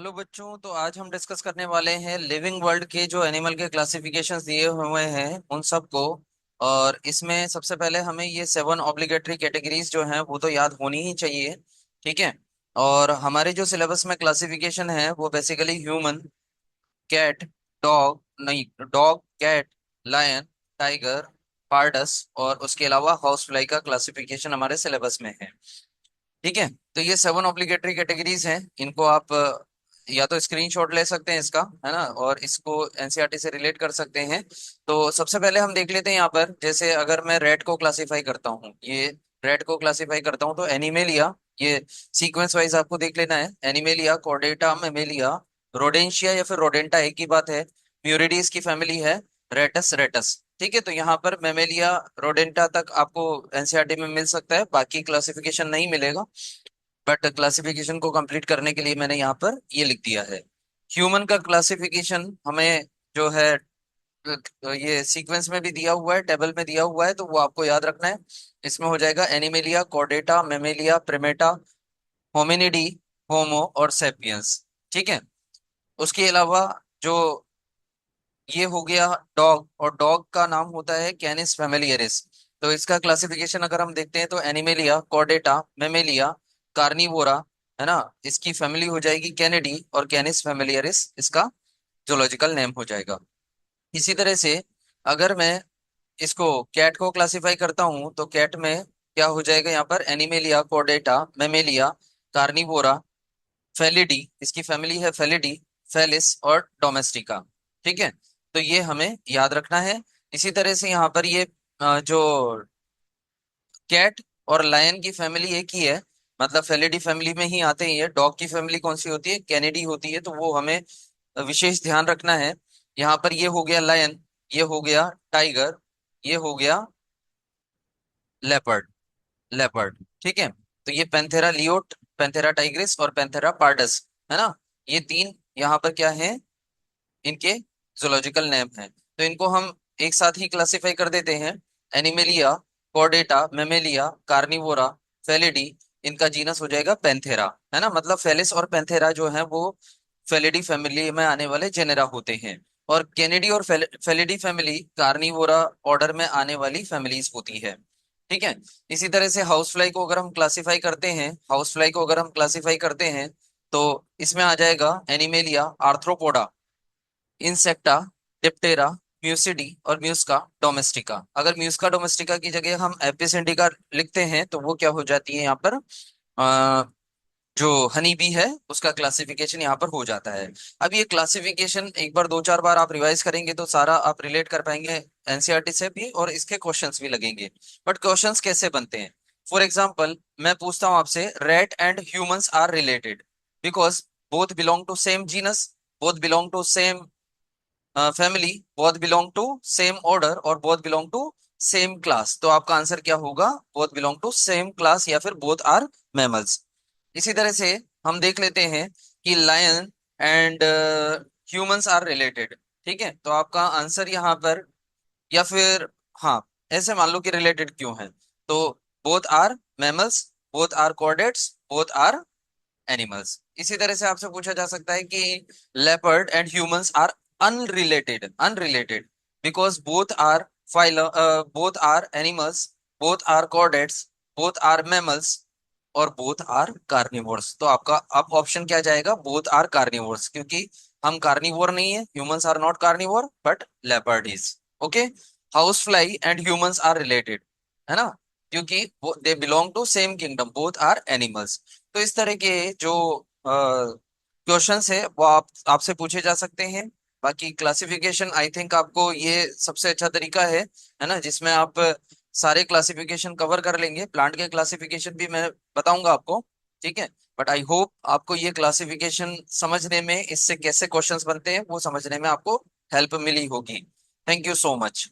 Hello बच्चों, तो आज हम डिस्कस करने वाले हैं लिविंग वर्ल्ड के जो एनिमल के क्लासिफिकेशंस दिए हुए हैं उन सबको। और इसमें सबसे पहले हमें ये 7 ऑब्लिगेटरी कैटेगरीज जो हैं वो तो याद होनी ही चाहिए। ठीक है। और हमारे जो सिलेबस में क्लासिफिकेशन है वो बेसिकली ह्यूमन, कैट, डॉग नहीं dog, cat, lion, tiger, pardus और उसके अलावा हाउस फ्लाई का क्लासिफिकेशन हमारे सिलेबस में है। ठीक है। तो ये 7 ऑब्लिगेटरी कैटेगरीज हैं। इनको आप या तो स्क्रीनशॉट ले सकते हैं इसका, है ना, और इसको एनसीईआरटी से रिलेट कर सकते हैं। तो सबसे पहले हम देख लेते हैं यहाँ पर, जैसे अगर मैं रेड को क्लासिफाई करता हूँ, ये रेड को क्लासिफाई करता हूँ तो एनिमेलिया, ये सीक्वेंस वाइज आपको देख लेना है। एनिमेलिया, कॉर्डेटा, मेमेलिया, रोडेंशिया या फिर रोडेंटा एक ही बात है। म्यूरिडीज की फैमिली है रेटस रेटस। ठीक है। तो यहाँ पर मेमेलिया, रोडेंटा तक आपको एनसीईआरटी में मिल सकता है, बाकी क्लासिफिकेशन नहीं मिलेगा। बट क्लासिफिकेशन को कंप्लीट करने के लिए मैंने यहाँ पर ये लिख दिया है। ह्यूमन का क्लासिफिकेशन हमें जो है ये सीक्वेंस में भी दिया हुआ है, टेबल में दिया हुआ है, तो वो आपको याद रखना है। इसमें हो जाएगा एनिमेलिया, कॉर्डेटा, मेमेलिया, प्रिमेटा, होमिनिडी, होमो और सेपियंस। ठीक है। उसके अलावा जो ये हो गया डॉग, और डॉग का नाम होता है कैनिस फैमिलियरिस। तो इसका क्लासिफिकेशन अगर हम देखते हैं तो एनिमेलिया, कॉर्डेटा, मेमेलिया, कार्निवोरा, है ना, इसकी फैमिली हो जाएगी कैनिडी, और कैनिस फैमिलियरिस इसका जोलॉजिकल नेम हो जाएगा। इसी तरह से अगर मैं इसको कैट को क्लासिफाई करता हूं तो कैट में क्या हो जाएगा, यहाँ पर animalia, Chordata, Mammalia, Carnivora, Felidae, इसकी फैमिली है फेलिडी, फेलिस और डोमेस्टिका। ठीक है। तो ये हमें याद रखना है। इसी तरह से यहाँ पर ये जो कैट और लायन की फैमिली एक ही है, मतलब फेलिडी फैमिली में ही आते ही है। डॉग की फैमिली कौन सी होती है, कैनेडी होती है, तो वो हमें विशेष ध्यान रखना है। यहाँ पर ये हो गया लायन, ये हो गया टाइगर, ये हो गया लेपर्ड, लेपर्ड। ठीक है। तो ये पैंथेरा लियोट, पैंथेरा टाइग्रिस और पैंथेरा पार्डस, है ना, ये तीन यहाँ पर क्या है, इनके जोलॉजिकल नेम है। तो इनको हम एक साथ ही क्लासिफाई कर देते हैं। Animalia, Chordata, Mammalia, Carnivora, Felidae, इनका जीनस हो जाएगा पैंथेरा, है ना, मतलब फेलिस और पैंथेरा जो है वो फेलिडी फैमिली में आने वाले जेनेरा होते हैं। और कैनेडी और फेलिडी फैमिली कार्निवोरा ऑर्डर में आने वाली फैमिलीज होती है। ठीक है। इसी तरह से हाउस फ्लाई को अगर हम क्लासिफाई करते हैं, हाउस फ्लाई को अगर हम क्लासिफाई करते हैं तो इसमें आ जाएगा एनिमेलिया, आर्थ्रोपोडा, इंसेक्टा, डिप्टेरा, म्यूसिडी और म्यूस्का डोमेस्टिका। अगर म्यूस्का डोमेस्टिका की जगह हम एपिस इंडिका लिखते हैं तो वो क्या हो जाती है यहाँ पर, जो हनी बी है उसका क्लासिफिकेशन यहाँ पर हो जाता है। अब ये क्लासिफिकेशन एक बार, दो चार बार आप रिवाइज करेंगे तो सारा आप रिलेट कर पाएंगे एनसीईआरटी से भी, और इसके क्वेश्चंस भी लगेंगे। बट क्वेश्चंस कैसे बनते हैं, फॉर एग्जाम्पल मैं पूछता हूँ आपसे, rat and humans are related because both belong to same genus, both belong to same family, both belong to same order और both belong to same class. तो आपका आंसर क्या होगा, both belong to same class या फिर both are mammals. इसी तरह से हम देख लेते हैं कि lion and humans are related. ठीक है। तो आपका आंसर यहाँ पर, या फिर हाँ, ऐसे मान लो कि रिलेटेड क्यों है, तो both are mammals, both are chordates, both are animals. इसी तरह से आपसे पूछा जा सकता है कि leopard and humans are unrelated, unrelated because both are phylum, both are animals, both are chordates, both are mammals और बोथ आर कार्निवोर्स। तो आपका अब ऑप्शन क्या जाएगा, बोथ आर कार्निवोर्स, क्योंकि हम कार्निवोर नहीं है, humans are not carnivore but leopard is. Okay. House fly and humans are related, है ना, क्योंकि they belong to same kingdom, both are animals. तो इस तरह के जो क्वेश्चंस है वो आपसे पूछे जा सकते हैं। बाकी क्लासिफिकेशन आई थिंक आपको ये सबसे अच्छा तरीका है ना, जिसमें आप सारे क्लासिफिकेशन कवर कर लेंगे। प्लांट के क्लासिफिकेशन भी मैं बताऊंगा आपको। ठीक है। बट आई होप आपको ये क्लासिफिकेशन समझने में, इससे कैसे क्वेश्चंस बनते हैं वो समझने में आपको हेल्प मिली होगी। Thank you so much.